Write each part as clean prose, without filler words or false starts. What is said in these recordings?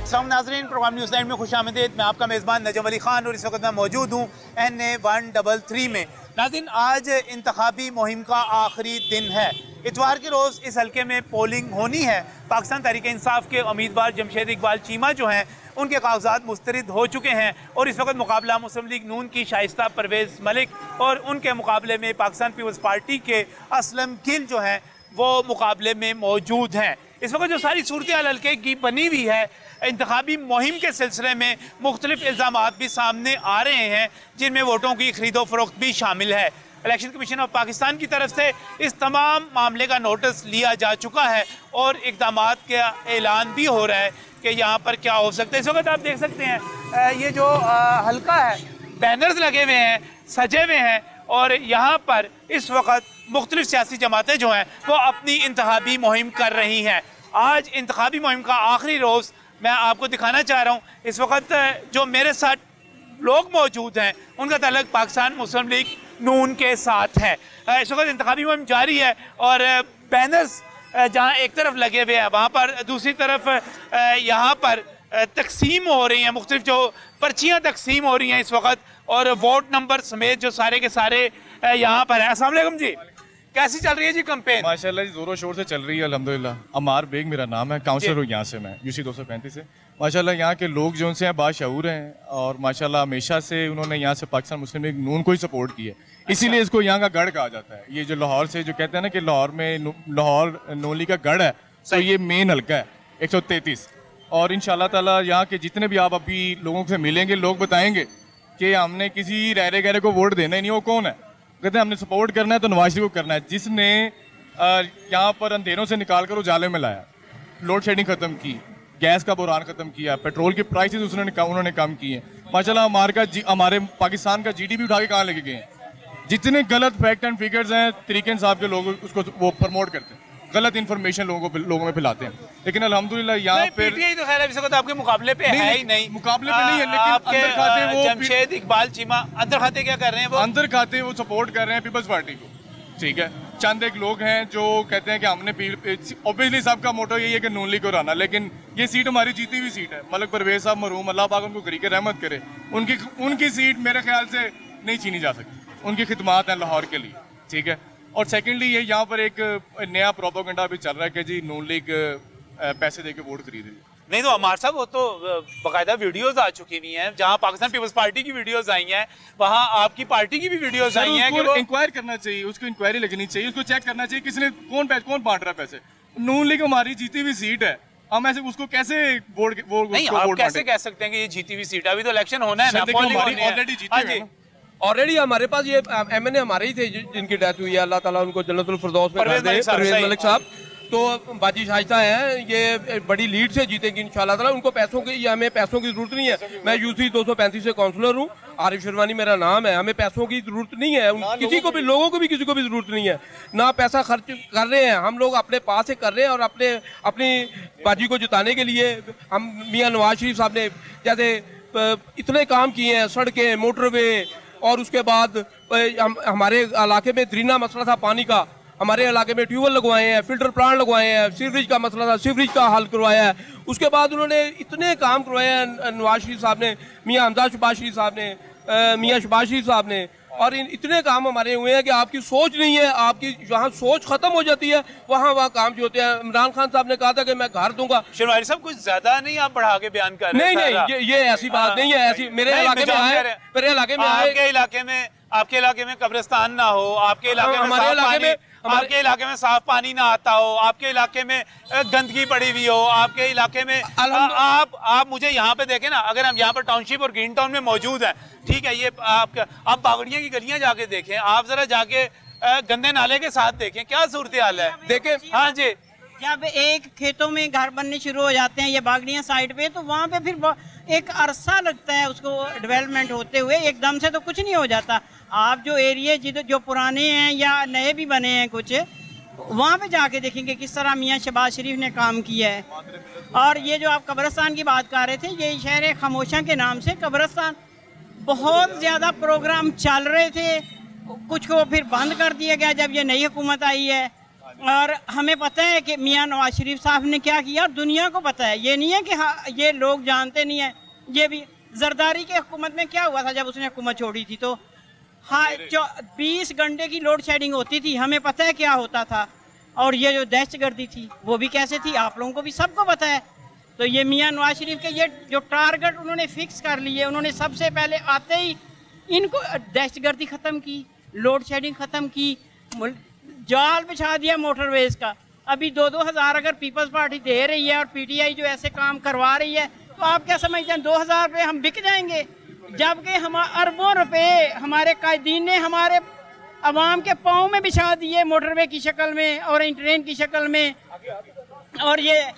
अस्सलाम नाज़रीन, प्रोग्राम न्यूज़9 में खुशामदीद। मैं आपका मेज़बान नजम अली ख़ान और इस वक्त मैं मौजूद हूँ NA133 में। नाज़रीन, आज इंतखाबी मुहिम का आखिरी दिन है। इतवार के रोज़ इस हल्के में पोलिंग होनी है। पाकिस्तान तहरीक इंसाफ के उम्मीदवार जमशेद इकबाल चीमा जो हैं उनके कागजात मुस्तरद हो चुके हैं और इस वक्त मुकाबला मुस्लिम लीग नून की शाइस्ता परवेज़ मलिक और उनके मुकाबले में पाकिस्तान पीपल्स पार्टी के असलम गिल जो हैं वो मुकाबले में मौजूद हैं। इस वक्त जो सारी सूरत हाल हल्के की बनी हुई है, इंतखाबी मुहिम के सिलसिले में मुख्तलिफ इल्ज़ामात भी सामने आ रहे हैं जिनमें वोटों की खरीदो फरोख्त भी शामिल है। इलेक्शन कमीशन ऑफ पाकिस्तान की तरफ से इस तमाम मामले का नोटिस लिया जा चुका है और इक़दामात का ऐलान भी हो रहा है कि यहाँ पर क्या हो सकता है। इस वक्त आप देख सकते हैं ये जो हल्का है, बैनर्स लगे हुए हैं, सजे हुए हैं और यहाँ पर इस वक्त मुख्तलिफ सियासी जमातें जो हैं वो अपनी इंतखाबी मुहिम कर रही हैं। आज इंतखाबी मुहिम का आखिरी रोज़ मैं आपको दिखाना चाह रहा हूँ। इस वक्त जो मेरे साथ लोग मौजूद हैं उनका ताल्लुक पाकिस्तान मुस्लिम लीग नून के साथ है। इस वक्त इंतखाबी मुहिम जारी है और बैनर्स जहाँ एक तरफ लगे हुए हैं वहाँ पर दूसरी तरफ यहाँ पर तकसीम हो रही हैं, मुख्तलिफ जो पर्चियाँ तकसीम हो रही हैं इस वक्त और वोट नंबर समेत जो सारे के सारे यहाँ पर हैं। अस्सलाम वालेकुम जी, कैसी चल रही है जी कैंपेन? माशाल्लाह जी, जोरों शोर से चल रही है अल्हम्दुलिल्लाह। अमार बेग मेरा नाम है, काउंसलर हूँ यहाँ से, मैं UC 235 से। माशाल्लाह यहाँ के लोग जो उनसे हैं बाशऊर हैं और माशाल्लाह हमेशा से उन्होंने यहाँ से पाकिस्तान मुस्लिम लीग नून को ही सपोर्ट किया है। इसीलिए इसको यहाँ का गढ़ कहा जाता है। ये जो लाहौर से जो कहते हैं ना कि लाहौर में लाहौर नोली का गढ़ है, तो ये मेन हल्का है 133। और इंशाल्लाह ताला यहाँ के जितने भी आप अभी लोगों से मिलेंगे, लोग बताएंगे कि हमने किसी रहरे गहरे को वोट देना ही नहीं। वो कौन है? कहते हैं हमने सपोर्ट करना है तो नवाज शरीफ को करना है, जिसने यहाँ पर अंधेरों से निकाल कर उजाले में लाया, लोड शेडिंग खत्म की, गैस का बुरान खत्म किया, पेट्रोल की प्राइसेस उन्होंने कम की हैं। माशाल्लाह हमारे पाकिस्तान का GDP उठा के कहाँ लेके गए हैं। जितने गलत फैक्ट एंड फिगर्स हैं तरीके इंसाफ के लोग उसको वो प्रमोट करते हैं, गलत इन्फॉर्मेशन लोगों में फैलाते हैं। लेकिन अल्हम्दुलिल्लाह यहाँ पे तो खैर अभी तक आपके मुकाबले पे है ही नहीं, मुकाबले पे नहीं है, लेकिन अंदर खाते वो जमशेद इकबाल चीमा अंदर खाते क्या कर रहे हैं? वो अंदर खाते वो सपोर्ट कर रहे हैं पीपल्स पार्टी को, ठीक है। चंद एक लोग हैं जो कहते हैं कि हमने ऑब्वियसली सबका मोटो यही है कि नून लीग को हराना, लेकिन ये सीट हमारी जीती हुई सीट है। मलिक परवेज साहब मरहूम, अल्लाह पाक उनको गरीक रहमत करे, उनकी सीट मेरे ख्याल से नहीं छीनी जा सकती। उनकी खिदमात हैं लाहौर के लिए, ठीक है। और सेकेंडली ये यहाँ पर एक नया प्रोपेगेंडा भी चल रहा है कि जी नून लीग पैसे दे के वोट खरीदे। नहीं तो हमारे साहब वो तो बाकायदा वीडियोस आ चुकी हुई हैं, जहाँ पाकिस्तान पीपल्स पार्टी की वीडियोस आई हैं वहाँ आपकी पार्टी की भी वीडियोस आई हैं कि वो इंक्वायर करना चाहिए, उसको इंक्वायरी लगनी चाहिए, उसको चेक करना चाहिए किसने कौन बांट रहा है पैसे। नून लीग हमारी जीती हुई सीट है, हम ऐसे उसको कैसे वोट नहीं, आप कैसे कह सकते हैं कि ये जीती हुई सीट है? अभी तो इलेक्शन होना है ना, ऑलरेडी हमारे पास ये MNA हमारे ही थे जिनकी डेथ हुई है, अल्लाह ताला उनको जन्नतुल फिरदौस में परवेज मलिक साहब। तो बाजी शाइस्ता हैं, ये बड़ी लीड से जीतेंगे इंशाल्लाह ताला। उनको पैसों की या हमें पैसों की जरूरत नहीं है। मैं UC 235 से काउंसलर हूँ, आरिफ शेरवानी मेरा नाम है। हमें पैसों की जरूरत नहीं है, किसी को भी, लोगों को भी, किसी को भी जरूरत नहीं है। ना पैसा खर्च कर रहे हैं हम लोग, अपने पास से कर रहे हैं और अपनी बाजी को जिताने के लिए हम मियाँ नवाज शरीफ साहब ने जैसे इतने काम किए हैं, सड़कें, मोटरवे, और उसके बाद हमारे इलाके में दरीना मसला था पानी का, हमारे इलाके में ट्यूबवेल लगवाए हैं, फिल्टर प्लांट लगवाए हैं, सीवरेज का मसला था, सीवरेज का हल करवाया है। उसके बाद उन्होंने इतने काम करवाए हैं नवाज शरीफ साहब ने, मियाँ हमजा शबाज शरीफ साहब ने, मियाँ शबाज शरीफ साहब ने, और इतने काम हमारे हुए हैं कि आपकी सोच नहीं है, आपकी जहाँ सोच खत्म हो जाती है वहाँ काम जो होते हैं। इमरान खान साहब ने कहा था कि मैं घर दूंगा। शेरवानी साहब कुछ ज्यादा नहीं आप बढ़ा के बयान कर रहे हैं? नहीं, ये ऐसी बात नहीं है। ऐसी मेरे इलाके में आए, आपके इलाके में कब्रिस्तान ना हो, आपके इलाके में आपके इलाके में साफ पानी ना आता हो, आपके इलाके में गंदगी पड़ी हुई हो, आपके इलाके में आप मुझे यहाँ पे देखें ना, अगर हम यहाँ पर टाउनशिप और ग्रीन टाउन में मौजूद है, ठीक है, ये आप बागड़ियाँ की गलियाँ जाके देखें, आप जरा जाके गंदे नाले के साथ देखें क्या सूरत हाल है, देखें। हाँ जी, जब एक खेतों में घर बनने शुरू हो जाते हैं ये बागड़ियाँ साइड पे, तो वहाँ पे फिर एक अरसा लगता है उसको डेवलपमेंट होते हुए, एकदम से तो कुछ नहीं हो जाता। आप जो एरिया जो पुराने हैं या नए भी बने हैं कुछ, वहाँ पे जाके देखेंगे किस तरह मियाँ शबाज शरीफ ने काम किया है। और ये जो आप कब्रिस्तान की बात कर रहे थे, ये शहर खामोशा के नाम से कब्रिस्तान बहुत ज़्यादा प्रोग्राम चल रहे थे, कुछ को फिर बंद कर दिया गया जब ये नई हुकूमत आई है। और हमें पता है कि मियां नवाज शरीफ साहब ने क्या किया और दुनिया को पता है। ये नहीं है कि हाँ ये लोग जानते नहीं है। ये भी जरदारी की हुकूमत में क्या हुआ था जब उसने हुकूमत छोड़ी थी, तो हाँ 20 घंटे की लोड शेडिंग होती थी, हमें पता है क्या होता था। और ये जो दहशतगर्दी थी वो भी कैसे थी, आप लोगों को भी सबको पता है। तो ये मियां नवाज शरीफ के ये जो टारगेट उन्होंने फिक्स कर लिए, उन्होंने सबसे पहले आते ही इनको दहशतगर्दी ख़त्म की, लोड शेडिंग ख़त्म की, जाल बिछा दिया मोटरवेज का। अभी 2-2 हज़ार अगर पीपल्स पार्टी दे रही है और पीटीआई जो ऐसे काम करवा रही है, तो आप क्या समझते हैं 2,000 रुपये हम बिक जाएंगे? जबकि हम अरबों रुपए हमारे कायदीन ने हमारे अवाम के पाँव में बिछा दिए मोटरवे की शक्ल में और ट्रेन की शक्ल में। और ये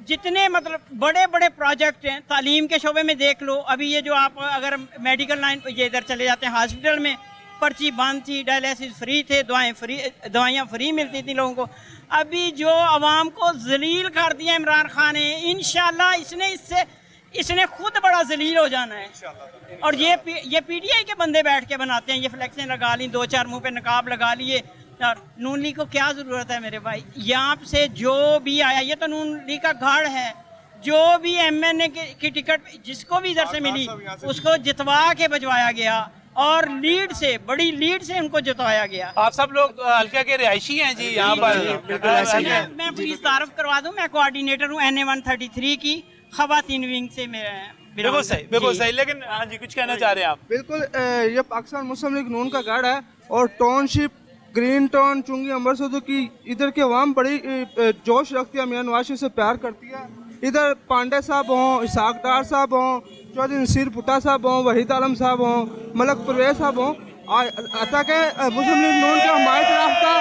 जितने मतलब बड़े बड़े प्रोजेक्ट हैं, तालीम के शोबे में देख लो, अभी ये जो आप अगर मेडिकल लाइन ये इधर चले जाते हैं, हॉस्पिटल में पर्ची बंद थी, डायलिसिस फ्री थे, दवाइयाँ फ्री मिलती थी लोगों को। अभी जो आवाम को जलील कर दिया इमरान खान ने, इंशाल्लाह इसने खुद बड़ा जलील हो जाना है। और ये पीटीआई के बंदे बैठ के बनाते हैं, ये फ्लेक्सें लगा ली, 2-4 मुंह पे नकाब लगा लिए। नून लीग को क्या ज़रूरत है मेरे भाई? यहाँ से जो भी आया, ये तो नून लीग का गढ़ है, जो भी एमएनए की टिकट जिसको भी इधर से मिली उसको जितवा के बजवाया गया और लीड से, बड़ी लीड से उनको जितवाया गया। आप सब लोग हल्के के रिहायशी हैं जी यहाँ पर? मैं प्लीज तारुफ करवा दूं, मैं कोऑर्डिनेटर हूँ NA 133 की खवातीन विंग से। बिल्कुल सही। लेकिन हाँ जी, कुछ कहना चाह रहे हैं आप? बिल्कुल, ये पाकिस्तान मुस्लिम लीग नून का गढ़ है और टाउनशिप, ग्रीन टाउन, चुंगी, अम्बरसर की इधर के अवाम बड़ी जोश रखती है, मियां नवाज शरीफ से प्यार करती है। इधर पांडे साहब हों, इसाक डार साहब हों, चौधरी नसीर भुट्टा साहब हों, वहीद आलम साहब हों, मलक परवेज साहब हों, अता के मुस्लिम लीग नून के हमायत राफ्ता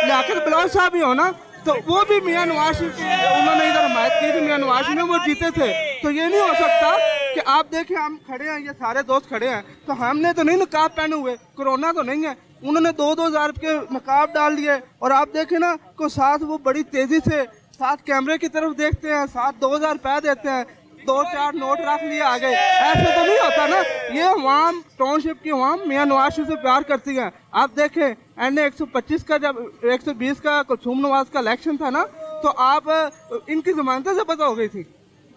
लियाकत बिलाल साहब भी हो ना, तो वो भी मियां नवाज शरीफ की उन्होंने इधर हमायत की थी, मियां नवाज शरीफ में वो जीते थे। तो ये नहीं हो सकता कि आप देखें हम खड़े हैं, ये सारे दोस्त खड़े हैं, तो हमने तो नहीं नकाब पहने हुए, कोरोना तो नहीं है, उन्होंने 2-2 हज़ार के नकाब डाल दिए। और आप देखें ना को साथ वो बड़ी तेज़ी से साथ कैमरे की तरफ देखते हैं, साथ 2,000 रुपये देते हैं, 2-4 नोट रख लिए आ गए। ऐसे तो नहीं होता ना। ये अवाम, टाउनशिप की अवाम मियां नवाज शरीफ से प्यार करती है। आप देखें NA 125 का, जब 120 का कुलसूम नवाज का इलेक्शन था ना, तो आप इनकी जमानतें ज़ब्त हो गई थी।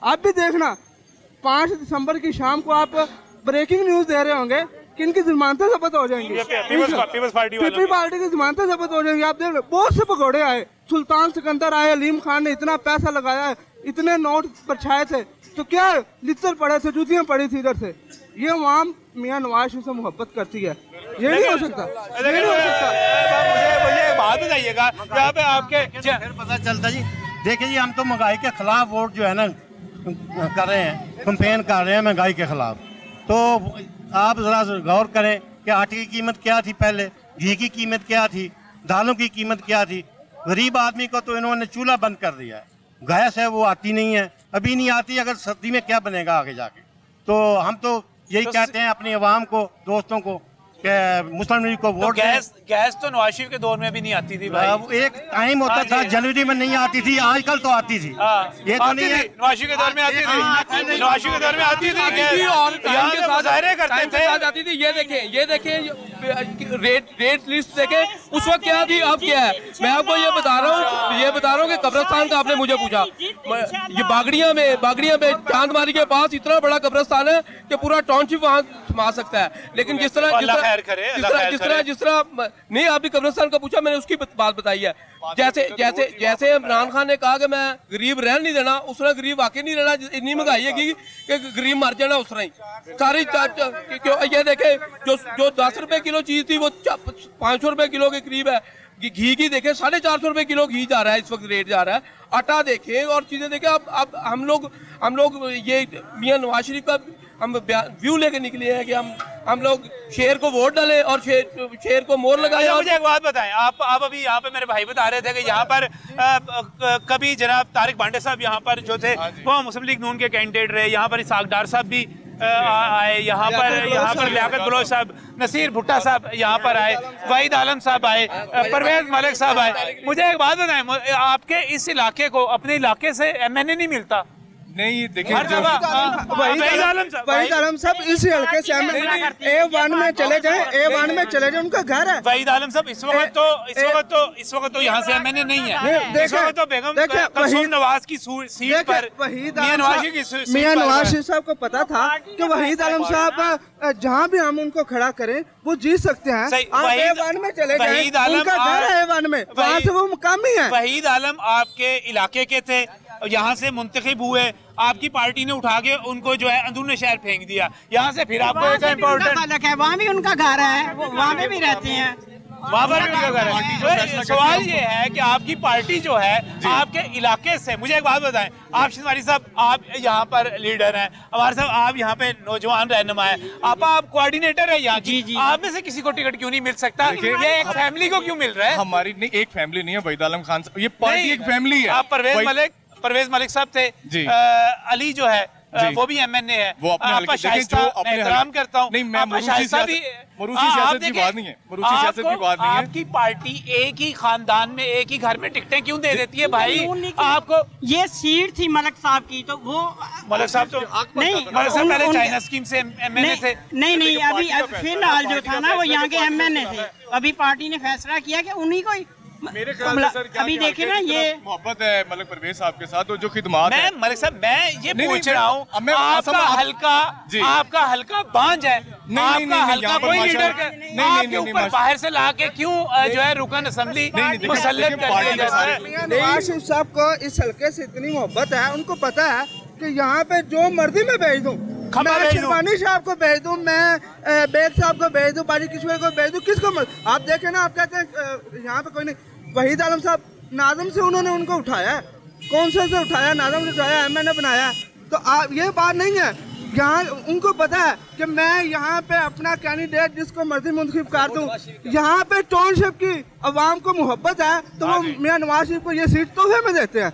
आप भी देखना 5 दिसंबर की शाम को आप ब्रेकिंग न्यूज़ दे रहे होंगे कि इनकी जमानतें ज़ब्त हो जाएंगी, पीपल्स पार्टी की जमानतें ज़ब्त हो जाएंगी। आप देख लो बहुत से पकौड़े आए, सुल्तान सिकंदर आए, अलीम खान ने इतना पैसा लगाया है, इतने नोट परछाए थे, तो क्या लित्तर पड़े थे, जूतियाँ पड़ी थी इधर से। ये अवाम मियां नवाज शरीफ से मोहब्बत करती है, ये नहीं हो सकता, ये नहीं हो सकता। मुझे एक बात बताइएगा, यहाँ पे आपके फिर पता चलता जी। देखिए जी, हम तो महंगाई के खिलाफ वोट जो है ना कर रहे हैं, कंपेन कर रहे हैं महंगाई के खिलाफ। तो आप ज़रा गौर करें कि आटे की कीमत क्या थी पहले, घी की कीमत क्या थी, दालों की कीमत क्या थी। गरीब आदमी को तो इन्होंने चूल्हा बंद कर दिया है, गैस है वो आती नहीं है, अभी नहीं आती, अगर सर्दी में क्या बनेगा आगे जाके। तो हम तो यही कहते हैं अपनी आवाम को, दोस्तों को, मुस्लिम लीग को वोट। गैस तो नवाज शरीफ के दौर में भी नहीं आती थी भाई। एक टाइम होता था जनवरी में नहीं आती थी, आजकल तो आती थी। ये तो नहीं है, नवाज शरीफ के दौर में आती थी, नवाज शरीफ के दौर में आती थी और टाइम के साथ मुजाहरे करते थे, आती थी। ये देखें रेट लिस्ट देखें, उस वक्त क्या थी, अब क्या है। मैं आपको ये बता रहा हूँ कि कब्रिस्तान का आपने मुझे पूछा, ये बागड़िया में चांदमारी के पास इतना बड़ा कब्रिस्तान है कि पूरा टाउनशिप वहाँ समा सकता है। लेकिन जिस तरह नहीं, आपने कब्रिस्तान का पूछा, मैंने उसकी बात बताई है। जैसे इमरान खान ने कहा कि मैं गरीब रहने नहीं देना, उसने गरीब वाकई नहीं रहना, इतनी महंगाई है कि गरीब मर जाना उस तरह ही सारी। ये देखे जो 10 रुपए किलो चीज थी वो 500 रुपए किलो के करीब है। घी की देखें 450 रुपए किलो घी जा रहा है, इस वक्त रेट जा रहा है। आटा देखें और चीजें देखें। अब हम लोग ये मियां नवाज शरीफ का हम व्यू लेके निकले हैं कि हम लोग शेर को वोट डालें और शेर को मोहर लगाएं। मुझे एक बात बताएं, आप अभी यहाँ पे मेरे भाई बता रहे थे कि यहाँ पर कभी जनाब तारिक पांडे साहब यहाँ पर जो थे वो मुस्लिम लीग नून के कैंडिडेट रहे, यहाँ पर इसाक डार साहब भी आए, यहाँ पर लियाकत बलोच साहब, नसीर भुट्टा साहब यहाँ पर आए, वहीद आलम साहब आए, परवेज मलिक साहब आए। मुझे एक बात बताएं, आपके इस इलाके को अपने इलाके से MNA नहीं मिलता? नहीं देखिए हर जगह वहीद आलम साहब इसी हल्के से A1 में चले जाएं, A1 में चले जाएं, उनका घर है। वहीद आलम साहब इस वक्त तो यहाँ से एमएनए नहीं है, इस वक्त तो बेगम कलसूम नवाज की सीट पर मियां नवाज शरीफ साहब को पता था कि वहीद आलम साहब जहाँ भी हम उनको खड़ा करें वो जीत सकते हैं। आप A1 में चले जाएं, उनका घर है A1 में, वहाँ से वो मुकामी है। वहीद आलम आपके इलाके के थे, यहाँ से मुंतखब हुए, आपकी पार्टी ने उठा के उनको जो है अंदरूनी शहर फेंक दिया। यहाँ से फिर आपको एक इम्पोर्टेंट है, वहाँ भी उनका घर है, वो वहाँ पे भी रहते हैं, वहाँ पर भी उनका घर है। तो सवाल ये है कि आपकी पार्टी जो है आपके इलाके से, मुझे एक बात बताएं, आप शिनवारी साहब आप यहाँ पर लीडर हैं, हमारे साहब आप यहाँ पे नौजवान रहनुमा है, आप कोऑर्डिनेटर है यहाँ की, आप में से किसी को टिकट क्यों नहीं मिल सकता? ये एक फैमिली को क्यों मिल रहा है? हमारी नहीं, एक फैमिली नहीं है वहीद आलम खान, ये पार्टी एक फैमिली है। आप परवेज मलिक साहब थे, अली जो है वो भी एमएनए है, वो अपने शाइस्ता मैं एहतराम करता हूँ। नहीं, मैं मरूसी सियासत की बात नहीं है, मरूसी सियासत की बात नहीं है। आपकी पार्टी एक ही खानदान में एक ही घर में टिकटें क्यों दे देती है भाई? आपको ये सीट थी मलिक साहब की, तो वो मलिक साहब तो नहीं, मलिक साहब पहले चाइना स्कीम से एमएनए थे। नहीं, अभी फिलहाल जो था ना वो यहाँ के एमएनए थे। अभी पार्टी ने फैसला किया कि उन्हीं को मेरे ख्याल से सर अभी देखिए ना, ये मोहब्बत है मलिक परवेज साहब के साथ, और जो खिदमत है। मलिक साहब मैं ये पूछ रहा हूँ, आपका हल्का बांझ है, आपका हल्का कोई लीडर आपके ऊपर बाहर से ला के क्यों जो है रुकन असेंबली मुसल्लत कर दिया जाता है? नवाज शरीफ साहब को इस हल्के से इतनी मोहब्बत है, उनको पता है कि यहाँ पे जो मर्जी में भेज दूँ, मैं शिरवानी साहब को भेज दूँ, मैं बेग साहब को भेज दूँ, बाजी किशोर को भेज दूँ, किसको आप देखें ना, आप कहते हैं यहाँ पे कोई नहीं। वहीद आलम साहब नाज़म से उन्होंने उनको उठाया, कौन से उठाया? नाज़म से उठाया, एमएनए बनाया। तो आप ये बात नहीं है, यहाँ उनको पता है कि मैं यहाँ पे अपना कैंडिडेट जिसको मर्जी मुंतखब कर दूँ। यहाँ पे टाउनशिप की अवाम को मोहब्बत है, तो वो मियां नवाज शरीफ को ये सीट तोहफे में देते हैं।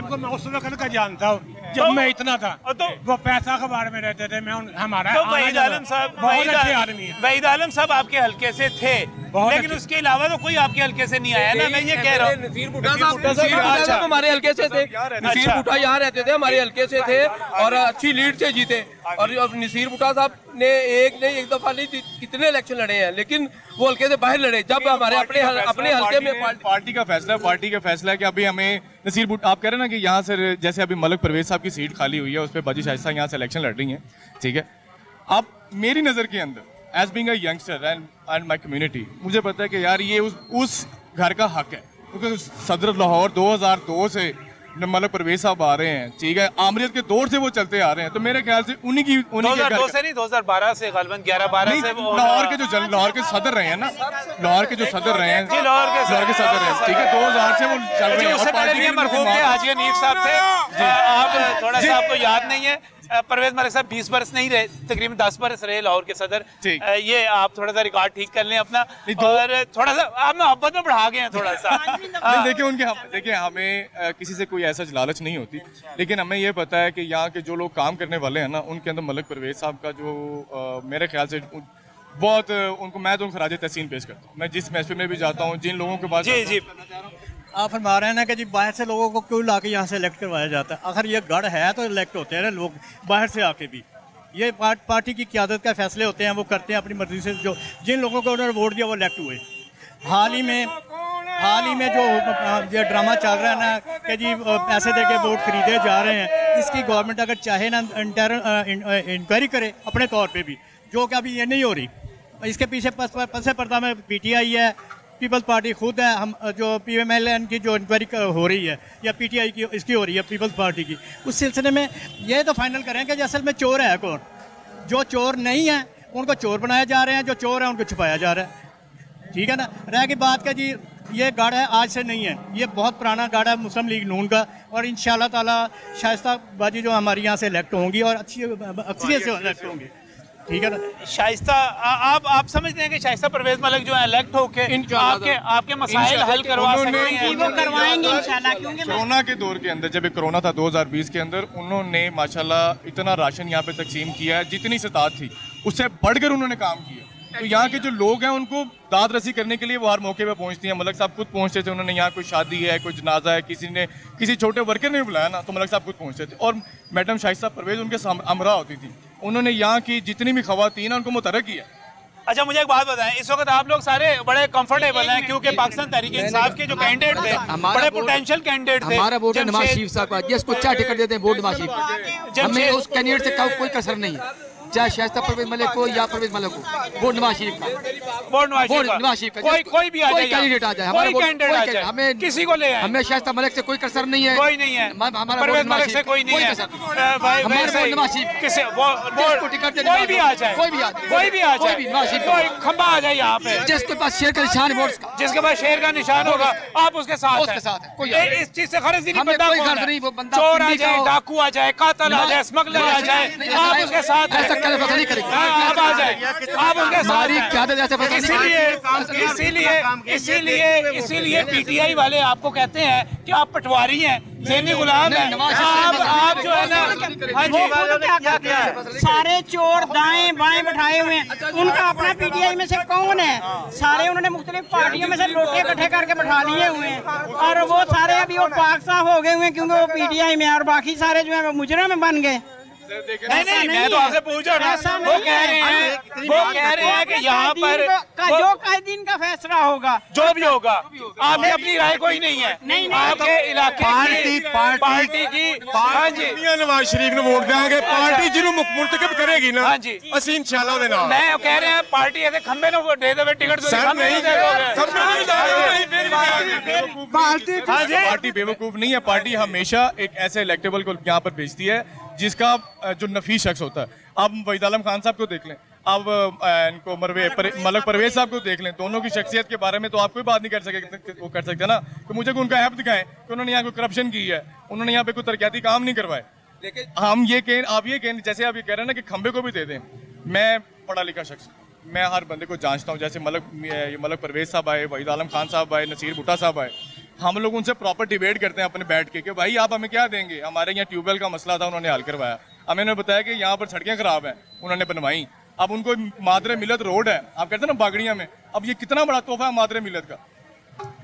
को मैं उस वक्त का जानता हूँ जब मैं इतना था, तो वो पैसा के बारे में रहते थे, मैं हमारा तो वहीद आलम साहब बहुत अच्छे आदमी है। वहीद आलम साहब आपके हल्के से थे, लेकिन उसके अलावा तो कोई आपके हल्के से नहीं आया ना, मैं ये कह रहा हूँ। नसीर भुट्टा साहब हमारे हल्के से थे, नसीर भुट्टा यहाँ रहते थे, हमारे हल्के से थे और अच्छी लीड से जीते। और नसीर भुट्टा साहब ने एक दफा नहीं, कितने इलेक्शन लड़े हैं, लेकिन वो हल्के से बाहर लड़े। जब हमारे अपने हल्के में पार्टी का फैसला है कि अभी हमें नसीर भुट्टा, आप कह रहे हैं ना कि यहाँ से जैसे अभी मलिक परवेज साहब की सीट खाली हुई है, उस पर बाजी शाइस्ता यहाँ से इलेक्शन लड़ रही हैं, ठीक है। अब मेरी नज़र के अंदर as being a youngster and my community, मुझे पता है कि यार ये उस घर का हक है, क्योंकि सदर लाहौर 2002 से मलिक परवेज साहब आ रहे हैं, ठीक है, आमरीत के दौर से वो चलते आ रहे हैं, तो मेरे ख्याल से उन्हीं के 2002 से नहीं, 2012 से, गलबन 11-12 से लाहौर के सदर रहे हैं ना, लाहौर के जो सदर रहे हैं, लाहौर के सदर हैं, ठीक है, 2000 से वो चल रहे हैं। उससे पहले ये मरहूम थे हाजी हनीफ साहब थे, आप थोड़ा सा आपको याद नहीं है, परवेज मलिक साहब 20 बरस नहीं रहे, तकरीबन 10 बरस रहे लाहौर के सदर। ये आप थोड़ा सा रिकॉर्ड ठीक कर लें अपना, और थोड़ा सा आप मोहब्बत में बढ़ा गए हैं थोड़ा सा। देखिए हमें किसी से कोई ऐसा लालच नहीं होती, लेकिन हमें ये पता है कि यहाँ के जो लोग काम करने वाले हैं ना, उनके अंदर मलिक परवेज साहब का जो मेरे ख्याल से बहुत उनको, मैं तो उनको खराज तहसीन पेश करता हूँ। मैं जिस महफिल में भी जाता हूँ, जिन लोगों के पास जी आप फरमा रहे हैं ना कि जी बाहर से लोगों को क्यों लाके यहाँ से इलेक्ट करवाया जाता है? अगर ये गढ़ है तो इलेक्ट होते हैं ना लोग बाहर से आके भी। ये पार्टी की क़यादत का फैसले होते हैं, वो करते हैं अपनी मर्जी से। जो जिन लोगों को उन्होंने वोट दिया वो इलेक्ट हुए। हाल ही में जो ये ड्रामा चल रहा है ना कि जी पैसे दे के वोट खरीदे जा रहे हैं, इसकी गवर्नमेंट अगर चाहे ना इंक्वायरी करे अपने तौर पे भी, जो कि अभी ये नहीं हो रही। इसके पीछे पसे पर्दा में PTI है, पीपल्स पार्टी खुद है, हम जो PMLN की जो इंक्वायरी हो रही है या PTI की इसकी हो रही है पीपल्स पार्टी की, उस सिलसिले में ये तो फाइनल करें कि असल में चोर है कौन। जो चोर नहीं है उनको चोर बनाया जा रहे हैं, जो चोर है उनको छुपाया जा रहा है, ठीक है ना। रह की बात का जी, ये गढ़ है आज से नहीं है, ये बहुत पुराना गढ़ है मुस्लिम लीग नून का, और इंशाल्लाह ताला शाइस्ता बाजी जो हमारी यहाँ से इलेक्ट होंगी और अच्छी अक्सरियत से इलेक्ट होंगी, ठीक है ना। शाइस्ता आप समझते हैं कि शाइस्ता परवेज मलिक जो है इलेक्ट होके आपके मसाइल हल करवा सकते हैं? वो करवाएंगे इंशाल्लाह, क्योंकि कोरोना के दौर के अंदर, जब कोरोना था 2020 के अंदर, उन्होंने माशाल्लाह इतना राशन यहाँ पे तकसीम किया है, जितनी सतात थी उससे बढ़कर उन्होंने काम किया। तो यहाँ के जो लोग हैं उनको दाद रसी करने के लिए वो हर मौके पे पहुँचती हैं। मलक साहब खुद पहुँचते थे, उन्होंने यहाँ कोई शादी है, कोई जनाजा है, किसी ने किसी छोटे वर्कर ने बुलाया ना, तो मलक साहब खुद पहुँचते थे। और मैडम शाइस्ता परवेज उनके हमरा होती थी, उन्होंने यहाँ की जितनी भी खवातीन उनको मुतरक किया। अच्छा मुझे एक बात बताएं, इस वक्त आप लोग सारे बड़े कंफर्टेबल हैं क्योंकि पाकिस्तान तहरीक इंसाफ के जो कैंडिडेट थे बड़े पोटेंशियल कैंडिडेट थे। हमारा वोट नवाज शरीफ साहब का, जिसको चाहे टिकट देते हैं वोट नवाज शरीफ, हमें उस कैंडिडेट से कोई कसर नहीं है, चाहे शाइस्ता परवेज मलिक को या परवेज मलिक को, वोट नवाज शरीफ का, वोट नवाज शरीफ का। कोई भी आ जाए, कैंडिडेट आ जाए, कोई कैंडिडेट आ जाए, हमें किसी को ले आए, हमें शाइस्ता मलिक से कोई कसर नहीं है, कोई नहीं है, हमारा परवेज मलिक से कोई नहीं है, कोई भी आ जाए, कोई भी आ जाए, कोई खंबा आ जाए यहाँ पे, जिसके पास शेर का निशान है, जिसके पास शेर का निशान होगा आप उसके साथ हैं। इस चीज से खर्च नहीं पड़ता, चोर आ जाए, डाकू आ जाए, कातल आ जाए, स्मगलर आ जाए, आप उसके साथ हैं। ऐसा कल नहीं करेंगे, आप आ जाए, आप उनके साथ हैं। इसीलिए पीटीआई वाले आपको कहते हैं कि आप पटवारी हैं, ज़हनी गुलाम हैं। आप जो है ना सारे चोर दाएं बाएं बैठाए हुए हैं, उनका अपना पीटीआई में से कौन है? सारे उन्होंने मुख्तलिफ पार्टियों में से लोटे इकट्ठे करके बैठा लिए हुए हैं और वो सारे अभी वो पाक साफ हो गए हुए हैं क्योंकि वो पीटीआई में, और बाकी सारे जो है वो मुजरिम में बन गए। नहीं, मैं तो आपसे पूछ रहा हूं, वो कह रहे हैं कि यहाँ पर जो कायदीन का फैसला होगा, जो भी होगा, आपकी अपनी राय कोई नहीं है, आपके इलाके पार्टी की नवाज शरीफ ने वोट देंगे, पार्टी जिन्होंने मुंतखब करेगी ना, ਅਸੀਂ इंशाल्लाह ਉਹਦੇ ਨਾਲ। मैं कह रहे हैं पार्टी ऐसे खंबे ने दे दे टिकट पार्टी बेवकूफ नहीं है, पार्टी हमेशा एक ऐसे इलेक्टेबल को यहाँ पर भेजती है जिसका जो नफीस शख्स होता है। अब वहीद आलम खान साहब को देख लें, अब इनको मलक परवेज साहब को देख लें, दोनों की शख्सियत के बारे में तो आप कोई बात नहीं कर सकते ना, तो मुझे उनका ऐप दिखाएं कि उन्होंने यहाँ कोई करप्शन की है, उन्होंने यहाँ पे कोई तरक्याती काम नहीं करवाए। हम ये कहें, आप ये कहें, जैसे आप ये कह रहे हैं ना कि खंबे को भी दे दें, मैं पढ़ा लिखा शख्स, मैं हर बंदे को जांचता हूँ। जैसे मलक परवेज साहब आए, वहीद आलम खान साहब आए, नसीर भुट्टा साहब आए, हम लोग उनसे प्रॉपर डिबेट करते हैं अपने बैठ के कि भाई आप हमें क्या देंगे। हमारे यहाँ ट्यूबवेल का मसला था, उन्होंने हल करवाया। हमें उन्होंने बताया कि यहाँ पर सड़कें खराब हैं, उन्होंने बनवाई। अब उनको मादरे मिलत रोड है, आप कहते हैं ना बागड़िया में, अब ये कितना बड़ा तोहफा है मादरे मिलत का।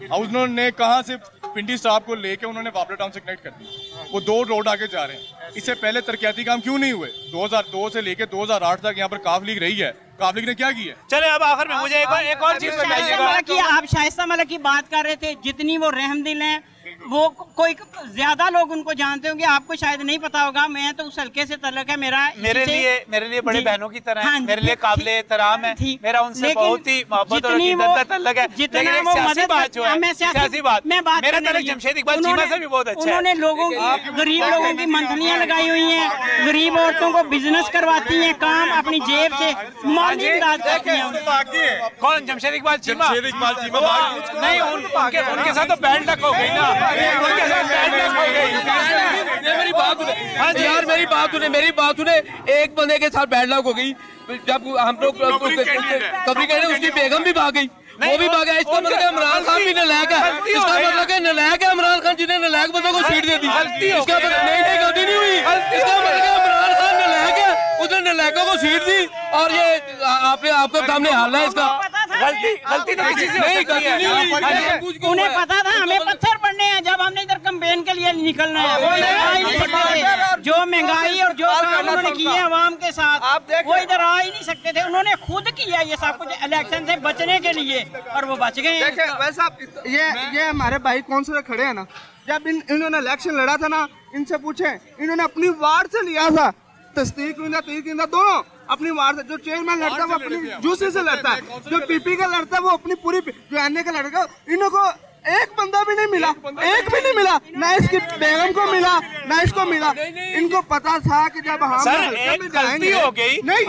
अब उन्होंने कहाँ से पिंडी स्टाफ को लेके उन्होंने बाबरा टाउन से कनेक्ट कर दी, वो 2 रोड आगे जा रहे हैं। इससे पहले तरक्याती काम क्यों नहीं हुए? 2002 से लेके 2008 तक यहाँ पर काफ लीग रही है, काफ लीग ने क्या किया? चले अब आखिर में मुझे एक और चीज बताइएगा कि आप शाइस्ता मलिक की बात कर रहे थे, जितनी वो रहमदिल हैं, वो कोई ज्यादा लोग उनको जानते होंगे, आपको शायद नहीं पता होगा। मैं तो उस हल्के से तल्लुक है मेरा, मेरे लिए बड़े बहनों की तरह है, मेरे लिए काबिल एहतराम है, मेरा उनसे बहुत ही मोहब्बत और इज्जत का तल्लुक है। लेकिन एक सियासी बात जो है, सियासी बात, मेरा तल्लुक जमशेद इकबाल चीमा से भी बहुत अच्छा है। उन्होंने लोगों की, गरीब लोगों की मंथलियां लगाई हुई हैं, गरीब औरतों को बिजनेस करवाती हैं, काम अपनी जेब से माली इमदाद करती हैं। कौन? जमशेद इकबाल चीमा? नहीं, उनके साथ तो बैड लक हो गई ना, मेरी बात सुने। हाँ जी यार, मेरी बात सुने। एक बंदे के साथ बैड लक हो गई, जब हम लोग कबरी कह रहे उसकी बेगम भी भाग गई, वो भी भागा। इसका मतलब इमरान खान भी नलायक है, इसका मतलब है नलायक है इमरान खान, जिन्हें नलायक बंदों को सीट दे दी। इसका मतलब नहीं गलती नहीं हुई, इसका मतलब इमरान खान नलायक है, उसने नलायकों को सीट दी और ये आपके सामने हाल है इसका। गलती तो किसी से नहीं, गलती नहीं हुई। उन्हें पता था हमें पत्थर पड़ने हैं जब हमने इधर कैंपेन के लिए निकलना है। जो महंगाई और जो काम उन्होंने किए अवाम के साथ, वो इधर आ ही नहीं सकते थे। उन्होंने खुद किया ये सब कुछ इलेक्शन से बचने के लिए और वो बच गए। वैसा ये हमारे भाई कौन से खड़े हैं ना, जब इन्होंने इलेक्शन लड़ा था ना, इनसे पूछे, इन्होंने अपनी वार्ड से लिया था, तस्दीक दोनों अपनी वार्ड से। जो चेयरमैन लड़ता है वो अपनी जूसी से लड़ता है, जो पीपी का लड़ता है वो अपनी पूरी, जो एनए का लड़का, इनको एक बंदा भी नहीं मिला, एक भी नहीं मिला, ना इसकी बेगम को मिला ना इसको मिला। इनको पता था कि जब हम गलती हो गई नहीं,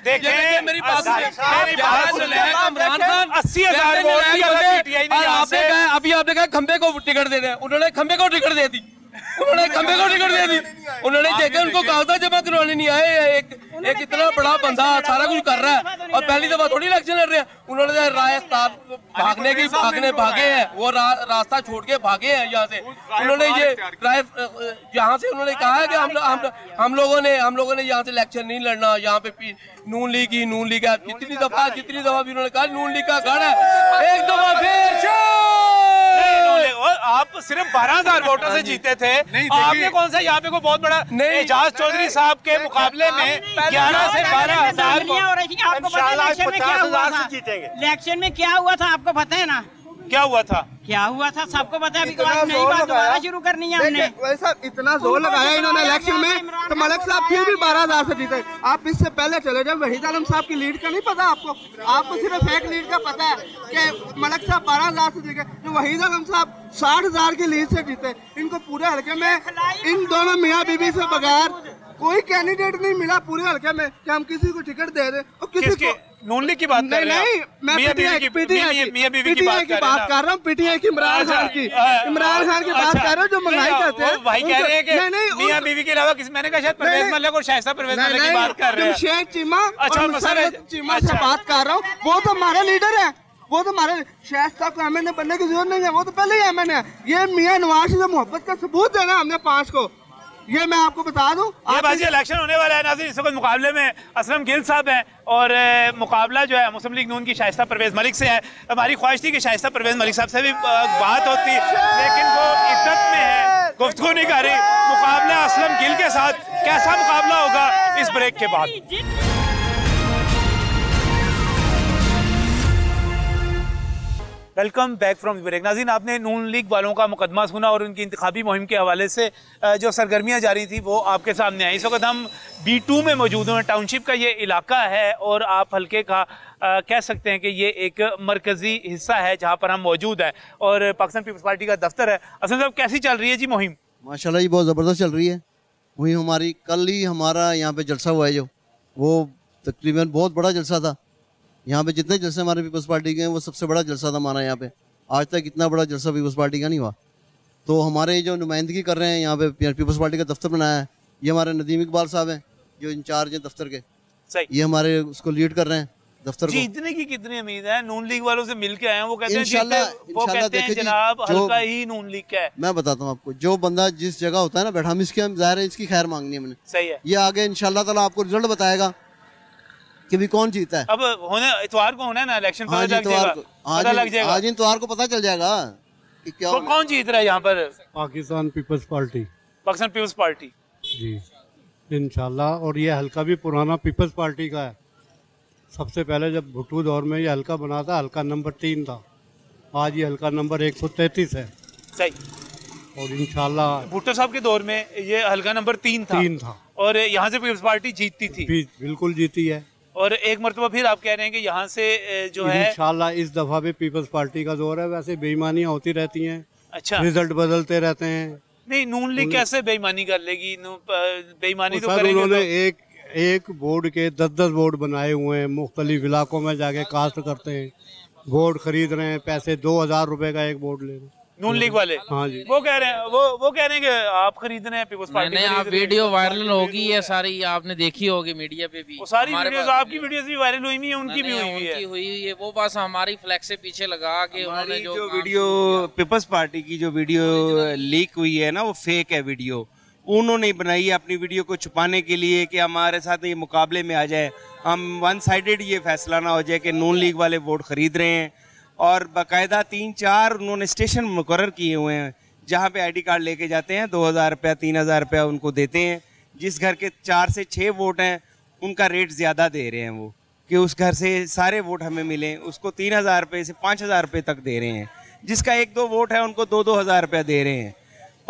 देखिए मेरी बात अभी आपने कहा खंबे को टिकट दे रहे हैं, उन्होंने खंबे को टिकट दे दी, उन्होंने खंबे को टिकट दे दी। उन्होंने देखा उनको कागजात जमा करवाने नहीं आए। एक इतना बड़ा बंदा सारा कुछ कर रहा है और पहली दफा थोड़ी इलेक्शन लड़ रहे हैं। उन्होंने राजस्थान भागे हैं, वो रास्ता छोड़ के भागे हैं यहाँ से। उन्होंने ये यहाँ से उन्होंने कहा है कि हम लोगों ने यहाँ से इलेक्शन नहीं लड़ना, यहाँ पे नून लीग है। जितनी दफा भी उन्होंने कहा नून लीग का गढ़ है, एक दफा फिर आप सिर्फ 12,000 वोटों से जीते थे। आपने कौन सा यहाँ पे कोई बहुत बड़ा एजाज चौधरी साहब के मुकाबले में 11 से 12,000 इलेक्शन में क्या हुआ था आपको पता है ना? क्या हुआ था सबको पता है। अभी नई बात दोबारा शुरू करनी है हमने। वैसा इतना जोर लगाया इन्होंने इलेक्शन में, तो मलिक साहब फिर भी 12,000 से जीते। आप इससे पहले चले जाए, वहीद आलम साहब की लीड का नहीं पता आपको सिर्फ एक लीड का पता है कि मलिक साहब 12,000 से जीते। जो वहीद आलम साहब 60,000 की लीड से जीते। इनको पूरे हल्के में इन दोनों मियाँ बीबी से बगैर कोई कैंडिडेट नहीं मिला पूरे हल्के में कि हम किसी को टिकट दे दें। और किसी को नून लीग की बात कर रहे हैं? नहीं, मैं पीटीआई की बात कर रहा हूँ। पीटीआई की इमरान खान की बात कर रहा हूँ जो महंगाई करते हैं। भाई कह रहे हैं कि मियां बीवी के अलावा किसी, मैंने कहा शायद परवेज मलिक और शाइस्ता परवेज मलिक की बात कर रहे हैं। शेख चीमा से बात कर रहा हूँ, वो तो हमारे लीडर है। वो तो हमारे शाइस्ता को एमएनए बनने की जरूरत नहीं है, वो तो पहले ही एमएनए है। ये मियां नवाज से मोहब्बत का सबूत देना हमने 5 को, ये मैं आपको बता दूं। ये बाजी इलेक्शन होने वाला है नाज़रीन। इस वक्त मुकाबले में असलम गिल साहब हैं और मुकाबला जो है मुस्लिम लीग नून की शाइस्ता परवेज मलिक से है। हमारी ख्वाहिश थी कि शाइस्ता परवेज मलिक साहब से भी बात होती, लेकिन वो इद्दत में है, गुफ्तगू नहीं कर रही। मुकाबला असलम गिल के साथ, कैसा मुकाबला होगा इस ब्रेक के बाद। Welcome back from break. नाज़रीन, आपने नून लीग वालों का मुकदमा सुना और उनकी इंतखाबी मुहिम के हवाले से जो सरगर्मियाँ जारी थी वो आपके सामने आई। इस वक्त हम B2 में मौजूद हैं। टाउनशिप का ये इलाका है और आप हल्के का कह सकते हैं कि ये एक मरकज़ी हिस्सा है जहाँ पर हम मौजूद हैं और पाकिस्तान पीपल्स पार्टी का दफ्तर है। असद साहब, कैसी चल रही है जी मुहिम? माशाल्लाह जी, बहुत ज़बरदस्त चल रही है मुहिम हमारी। कल ही हमारा यहाँ पे जलसा हुआ है, जो वो तकरीबन बहुत बड़ा जलसा था। यहाँ पे जितने जलसे हमारे पीपल्स पार्टी के हैं वो सबसे बड़ा जलसा था हमारा यहाँ पे। आज तक इतना बड़ा जलसा पीपल्स पार्टी का नहीं हुआ। तो हमारे जो नुमाइंदगी कर रहे हैं यहाँ पे पीपल्स पार्टी का दफ्तर बनाया है, ये हमारे नदीम इकबाल साहब हैं जो इंचार्ज हैं दफ्तर के। सही, ये हमारे उसको लीड कर रहे हैं दफ्तर को। जीतने की कितनी उम्मीद है? नून लीग वालों से मिल के आए हैं, वो कहते हैं जनाब हल्का ही नून लीग का है। मैं बताता हूँ आपको, जो बंदा जिस जगह होता है ना बैठा, हम इसके ज़ाहिर है इसकी खैर मांगनी है मैंने। सही है, ये आगे इंशाल्लाह ताला आपको रिजल्ट बताएगा कि भी कौन जीता है। अब इतवार को होना है ना इलेक्शन, हाँ जी, पता लग जाएगा। आज इतवार को पता चल जाएगा कि क्या तो कौन जीत रहा है यहाँ पर? पाकिस्तान पीपल्स पार्टी। पाकिस्तान पीपल्स पार्टी जी इंशाल्लाह। और ये हल्का भी पुराना पीपल्स पार्टी का है। सबसे पहले जब भुट्टू दौर में ये हल्का बना था, हल्का नंबर 3 था। आज ये हल्का नंबर 133 है। सही। और इंशाल्लाह भुट्टो साहब के दौर में ये हल्का नंबर 3 था और यहाँ से पीपल्स पार्टी जीतती थी। बिल्कुल जीती है। और एक मरतबा फिर आप कह रहे हैं कि यहाँ से जो है इंशाल्लाह इस दफा भी पीपल्स पार्टी का जोर है। वैसे बेईमानियां होती रहती हैं। अच्छा, रिजल्ट बदलते रहते हैं। नहीं, नून लीग कैसे बेईमानी कर लेगी? बेईमानी तो करेंगे। उन्होंने एक बोर्ड के 10-10 बोर्ड बनाए हुए हैं, मुख्तलिफ इलाकों में जाके कास्ट करते हैं, बोर्ड खरीद रहे हैं, पैसे 2,000 रुपए का एक बोर्ड ले रहे हैं नून लीग वाले। हाँ जी, वो कह रहे हैं वो कह रहे हैं कि आप खरीद रहे हैं पीपल्स पार्टी। नहीं, आप वीडियो वायरल होगी है सारी, आपने देखी होगी मीडिया पे भी। वो सारी वीडियोस, आपकी वीडियोस भी वायरल हुई है, उनकी भी हुई है। वो बस हमारी फ्लैग से पीछे लगा के उन्होंने जो वीडियो पीपल्स पार्टी की जो वीडियो लीक हुई है ना, वो फेक है वीडियो। उन्होंने बनाई है अपनी वीडियो को छुपाने के लिए कि हमारे साथ ये मुकाबले में आ जाए, हम वन साइडेड ये फैसला ना हो जाए कि नून लीग वाले वोट खरीद रहे हैं। और बाकायदा 3-4 उन्होंने स्टेशन मुकर्रर किए हुए हैं जहाँ पे आईडी कार्ड लेके जाते हैं, 2,000 रुपया 3,000 रुपया उनको देते हैं। जिस घर के 4 से 6 वोट हैं उनका रेट ज़्यादा दे रहे हैं वो, कि उस घर से सारे वोट हमें मिलें, उसको 3,000 रुपये से 5,000 रुपये तक दे रहे हैं। जिसका 1-2 वोट है उनको 2-2 हज़ार रुपया दे रहे हैं।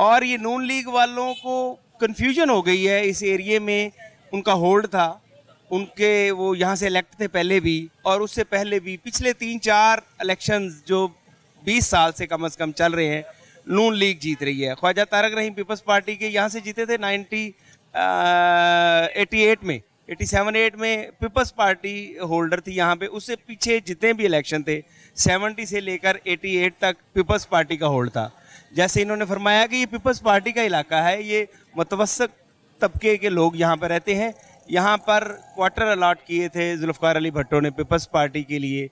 और ये नून लीग वालों को कन्फ्यूजन हो गई है। इस एरिए में उनका होल्ड था, उनके वो यहाँ से इलेक्ट थे पहले भी और उससे पहले भी। पिछले 3-4 इलेक्शंस जो 20 साल से कम से कम चल रहे हैं, नून लीग जीत रही है। ख्वाजा तारक रहीम पीपल्स पार्टी के यहाँ से जीते थे 88 में, 87-8 में पीपल्स पार्टी होल्डर थी यहाँ पे। उससे पीछे जितने भी इलेक्शन थे 70 से लेकर 88 तक पीपल्स पार्टी का होल्ड था। जैसे इन्होंने फरमाया कि ये पीपल्स पार्टी का इलाका है, ये मुतवस्सित तबके के लोग यहाँ पर रहते हैं। यहाँ पर क्वार्टर अलॉट किए थे जुल्फ़िकार अली भट्टो ने पीपल्स पार्टी के लिए,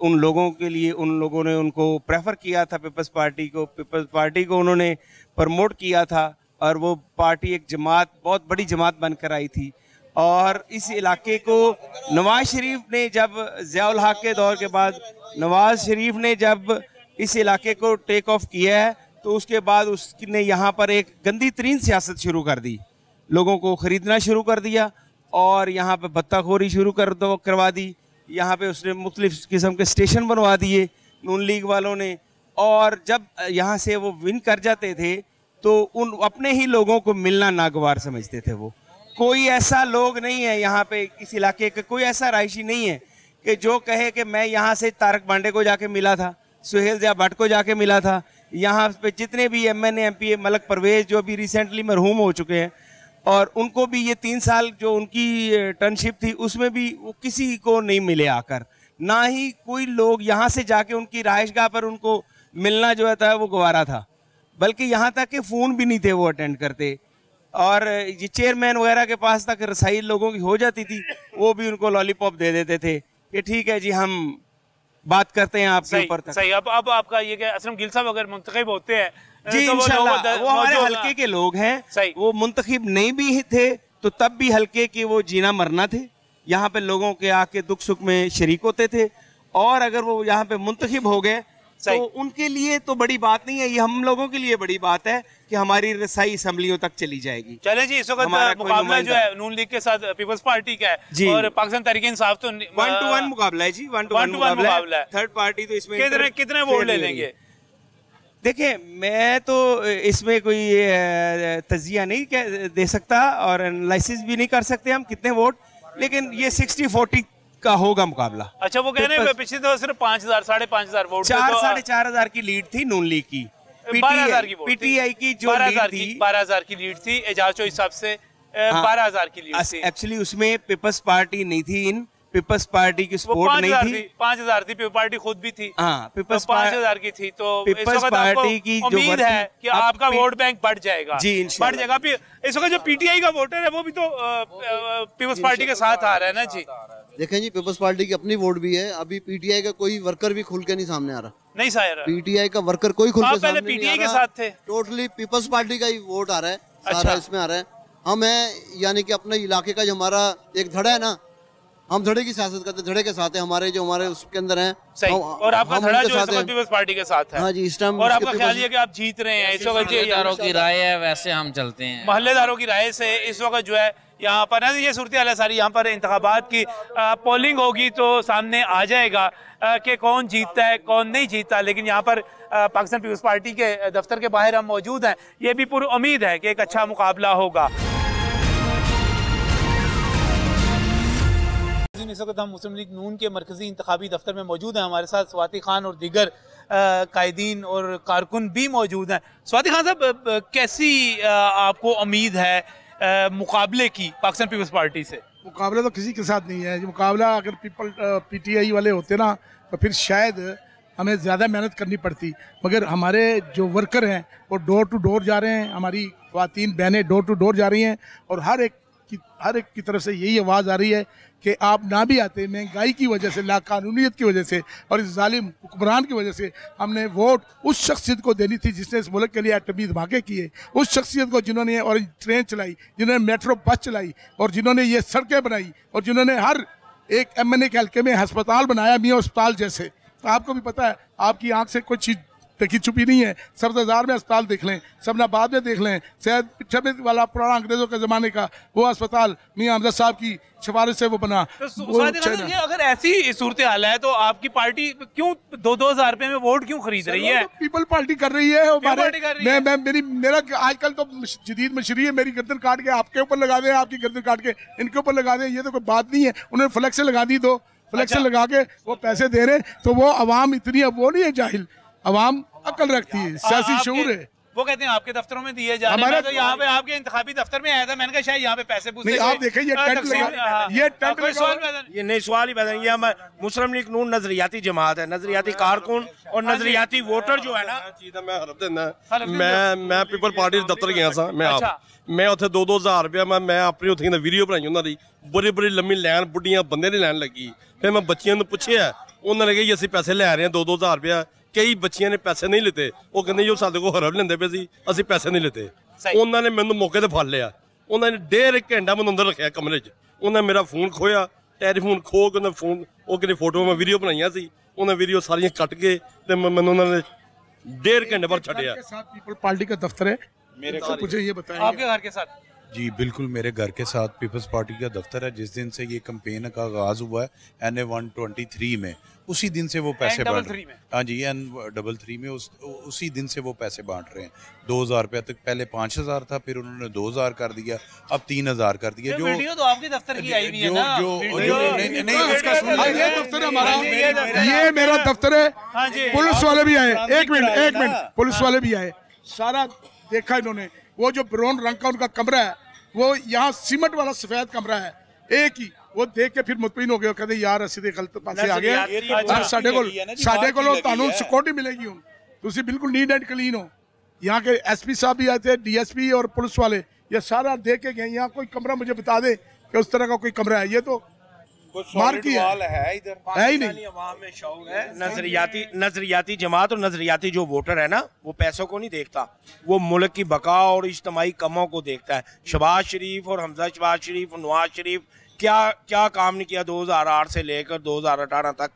उन लोगों के लिए, उन लोगों ने उनको प्रेफर किया था पीपल्स पार्टी को उन्होंने प्रमोट किया था, और वो पार्टी एक जमात, बहुत बड़ी जमात बनकर आई थी। और इस इलाके को नवाज शरीफ ने जब ज़ियाउल हक के दौर के बाद नवाज शरीफ ने जब इस इलाके को टेक ऑफ किया है, तो उसके बाद उसने यहाँ पर एक गंदी तरीन सियासत शुरू कर दी, लोगों को ख़रीदना शुरू कर दिया और यहाँ पे बत्ताखोरी शुरू करवा दी। यहाँ पे उसने मुख्तलिफ किस्म के स्टेशन बनवा दिए नून लीग वालों ने, और जब यहाँ से वो विन कर जाते थे तो उन अपने ही लोगों को मिलना नागवार समझते थे। वो कोई ऐसा लोग नहीं है यहाँ पे, इस इलाके का कोई ऐसा रायशी नहीं है कि जो कहे कि मैं यहाँ से तारक बांडे को जाके मिला था, सुहेल ज़िया भट्ट को जाके मिला था। यहाँ पे जितने भी MNA MP मलक परवेज़ जो भी रिसेंटली मरहूम हो चुके हैं, और उनको भी ये 3 साल जो उनकी टर्नशिप थी उसमें भी वो किसी को नहीं मिले आकर, ना ही कोई लोग यहाँ से जाके उनकी रहायशगाह पर उनको मिलना जो था वो गवारा था, बल्कि यहाँ तक कि फ़ोन भी नहीं थे वो अटेंड करते। और ये चेयरमैन वगैरह के पास तक रसाई लोगों की हो जाती थी, वो भी उनको लॉलीपॉप दे देते थे कि ठीक है जी हम बात करते हैं आपके ऊपर तक। सही। अब आपका ये कि असलम गिल साहब अगर मुंतखब होते हैं जी, तो इंशाल्लाह वो हमारे हल्के के लोग हैं, वो मुंतखब नहीं भी थे तो तब भी हल्के के वो जीना मरना थे, यहाँ पे लोगों के आके दुख सुख में शरीक होते थे। और अगर वो यहाँ पे मुंतखब हो गए तो उनके लिए तो बड़ी बात नहीं है, ये हम लोगों के लिए बड़ी बात है कि हमारी रसाई असम्बलियों तक चली जाएगी। चले जी, इस वक्त मुकाबला जो है नून लीग के साथ पीपल्स पार्टी का है और पाकिस्तान तहरीक इंसाफ तो 1-to-1 मुकाबला है जी, 1-to-1 मुकाबला है। थर्ड पार्टी तो इसमें कितने वोट ले लेंगे? देखिए मैं तो इसमें कोई तजिया नहीं दे सकता और एनालिसिस भी नहीं कर सकते हम कितने वोट, लेकिन ये 60-40 का होगा मुकाबला। अच्छा, वो कह रहे हैं पिछले तो सिर्फ 5,000 5,500 वोट, 4,500 की लीड थी नून लीग की, 12,000 की पीटीआई की जो लीड थी 12,000 की लीड थी, एजाज के हिसाब से 12,000 की लीड थी। एक्चुअली उसमें पीपल्स पार्टी नहीं थी, इन पीपल्स पार्टी की सपोर्ट नहीं थी, 5,000 थी, पीपल्स पार्टी खुद भी थी, हाँ पीपल्स 5,000 की थी। तो पीपल्स पार्टी की जो उम्मीद है कि आपका वोट बैंक बढ़ जाएगा जी, बढ़ जाएगा। इस वक्त जो पीटीआई का वोटर है वो भी तो पीपल्स पार्टी के साथ आ रहा है ना जी। देखें जी, पीपल्स पार्टी की अपनी वोट भी है, अभी पीटीआई का कोई वर्कर भी खुल के नहीं सामने आ रहा, नहीं सारा पीटीआई का वर्कर कोई खुल के सामने पीटीआई के साथ थे, टोटली पीपल्स पार्टी का ही वोट आ रहा है, सारा इसमें आ रहा है। हम है यानी कि अपने इलाके का जो हमारा एक धड़ा है ना, हम धड़े की सियासत करते हैं, धड़े के साथ है हमारे जो हमारे उसके अंदर हैं। और आपका धड़ा जो है पीपल्स पार्टी के साथ है। हाँ जी, इस टाइम और आपका ख्याल है कि आप जीत रहे हैं इस वक्त? महल्लेदारों की राय है वैसे हम चलते हैं, महल्लेदारों की राय से इस वक्त जो है यहाँ पर ये सूरत हाल है सारी। यहाँ पर इंतखाबात की पोलिंग होगी तो सामने आ जाएगा कि कौन जीतता है कौन नहीं जीतता। लेकिन यहाँ पर पाकिस्तान पीपल्स पार्टी के दफ्तर के बाहर हम मौजूद हैं, ये भी पूरी उम्मीद है कि एक अच्छा मुकाबला होगा। इस वक्त हम मुस्लिम लीग नून के मरकजी इंतखाबी दफ्तर में मौजूद हैं, हमारे साथ स्वाति खान और दीगर कायदीन और कारकुन भी मौजूद हैं। स्वाति खान साहब, कैसी आपको उम्मीद है मुकाबले की पाकिस्तान पीपल्स पार्टी से? मुकाबला तो किसी के साथ नहीं है, मुकाबला अगर पीटीआई वाले होते ना तो फिर शायद हमें ज़्यादा मेहनत करनी पड़ती, मगर हमारे जो वर्कर हैं वो डोर टू डोर जा रहे हैं, हमारी ख्वातीन बहनें डोर टू डोर जा रही हैं और हर एक की तरफ से यही आवाज़ आ रही है कि आप ना भी आते, महंगाई की वजह से, लाकानूनियत की वजह से और इस जालिम हुक्मरान की वजह से हमने वोट उस शख्सियत को देनी थी जिसने इस मुल्क के लिए एटमी धमाके किए, उस शख्सियत को जिन्होंने ऑरेंज ट्रेन चलाई, जिन्होंने मेट्रो बस चलाई और जिन्होंने ये सड़कें बनाई और जिन्होंने हर एक MNA के हल्के में अस्पताल बनाया, मियाँ अस्पताल जैसे। तो आपको भी पता है, आपकी आँख से कोई चीज़ देखी छुपी नहीं है, सब्ज़ार में अस्पताल देख लें, सबनाबाद में देख लें, शायद पिछले वाला पुराना अंग्रेज़ों के ज़माने का वो अस्पताल मियाँ अमजद साहब की सिफारिश से वो बना। तो अगर ऐसी सूरत हाल है तो आपकी पार्टी क्यों 2,000 रुपए में वोट क्यों खरीद रही है? पीपल पार्टी कर रही है। मेरा आजकल तो जदीद मशरी है, मेरी गर्दन काट के आपके ऊपर लगा दें, आपकी गर्दन काट के इनके ऊपर लगा दें, ये तो कोई बात नहीं है। उन्होंने फ्लेक्स लगा दी, दो फ्लेक्स लगा के वो पैसे दे रहे, तो वो अवाम इतनी, अब वो नहीं है जाहिल, अवाम अकल रखती है, सियासी शऊर है। वो कहते हैं आपके दफ्तरों में दिए जा रहे हैं। तो यहाँ पे आपके इंतखाबी दफ्तर में आया था, मैंने कहा शायद यहाँ पे पैसे पूछते। आप देखें ये टेंट ये नहीं सवाल ही पैदा नहीं। ये मुस्लिम लीग नून नजरियाती जमात है, नजरियाती कारकुन और नजरियाती वोटर जो है ना। मैं पीपल पार्टी ਦੇ ਦਫ਼ਤਰ ਗਿਆ ਸਾਂ। ਮੈਂ ਉੱਥੇ 2-2000 ਰੁਪਇਆ ਮੈਂ ਆਪਣੀ ਉੱਥੇ ਦੀ ਵੀਡੀਓ ਬਣਾਈ ਉਹਨਾਂ ਦੀ। ਬੜੀ ਲੰਮੀ ਲਾਈਨ, ਬੁੱਢੀਆਂ ਬੰਦੇ ਦੀ ਲਾਈਨ ਲੱਗੀ। ਫਿਰ ਮੈਂ ਬੱਚਿਆਂ ਨੂੰ ਪੁੱਛਿਆ, ਉਹਨਾਂ ਨੇ ਕਿਹਾ ਅਸੀਂ ਪੈਸੇ ਲੈ ਰਹੇ ਹਾਂ 2-2000 ਰੁਪਇਆ। ਕਈ ਬੱਚਿਆਂ ਨੇ ਪੈਸੇ ਨਹੀਂ ਲਿੱਤੇ। ਉਹ ਕਹਿੰਦੇ ਜੋ ਸਾਡੇ ਕੋਲ ਹਰਬ ਲੈਂਦੇ ਪਏ ਸੀ, ਅਸੀਂ ਪੈਸੇ ਨਹੀਂ ਲਿੱਤੇ। ਉਹਨਾਂ ਨੇ ਮੈਨੂੰ ਮੌਕੇ ਤੇ ਫੜ ਲਿਆ। ਉਹਨਾਂ ਨੇ 1.5 ਘੰਟਾ ਮੈਨੂੰ ਅੰਦਰ ਰੱਖਿਆ ਕਮਰੇ 'ਚ। ਉਹਨਾਂ ਮੇਰਾ ਫੋਨ ਖੋਇਆ, ਟੈਲੀਫੋਨ ਖੋ ਕੇ ਉਹਨਾਂ ਫੋਨ ਉਹ ਕਿਹੜੀ ਫੋਟੋ ਮੈਂ ਵੀਡੀਓ ਬਣਾਈਆਂ ਸੀ, ਉਹਨਾਂ ਵੀਡੀਓ ਸਾਰੀਆਂ ਕੱਟ ਕੇ ਤੇ ਮੈਨੂੰ ਉਹਨਾਂ ਨੇ 1.5 घंटे पर छड़ पीपल पार्टी का दफ्तर है मेरे घर, मुझे ये बताएं आपके घर के साथ। जी बिल्कुल, मेरे घर के साथ पीपल्स पार्टी का दफ्तर है। जिस दिन से ये कैंपेन का आगाज़ हुआ है NA 123 में, उसी दिन से वो पैसे बांट रहे हैं। हाँ जी, N33 में उसी दिन से वो पैसे बांट रहे हैं। 2000 रुपया तक पहले 5000 था, फिर उन्होंने 2000 कर दिया, अब 3000 कर दिया। जो वीडियो तो आपके दफ्तर की आई हुई है ना। ये दफ्तर है हमारा, ये मेरा दफ्तर है। पुलिस वाले भी आए, एक मिनट पुलिस वाले भी आए, सारा देखा इन्होंने। वो जो ब्राउन रंग का उनका कमरा है, वो यहाँ सीमेंट वाला सफेद कमरा है, एक ही। वो देख के फिर मुतमिन हो गए, कहते यार असि ते गलत पासे आ गया। साडे कोल कानून सिक्योरिटी मिलेगी हुण, तुसी बिल्कुल नीट एंड क्लीन हो। यहाँ के SP साहब भी आए थे, DSP और पुलिस वाले, ये सारा देख के गए। यहाँ कोई कमरा मुझे बता दे कि उस तरह का कोई कमरा है। ये तो मार की है इधर, है ही नहीं। अवाम में शौक है नजरियाती जमात और नजरियाती जो वोटर है ना, वो पैसों को नहीं देखता, वो मुल्क की बका और इज्तमाही कमों को देखता है। शहबाज शरीफ और हमजा शहबाज शरीफ और नवाज शरीफ क्या काम नहीं किया 2008 से लेकर 2018 तक?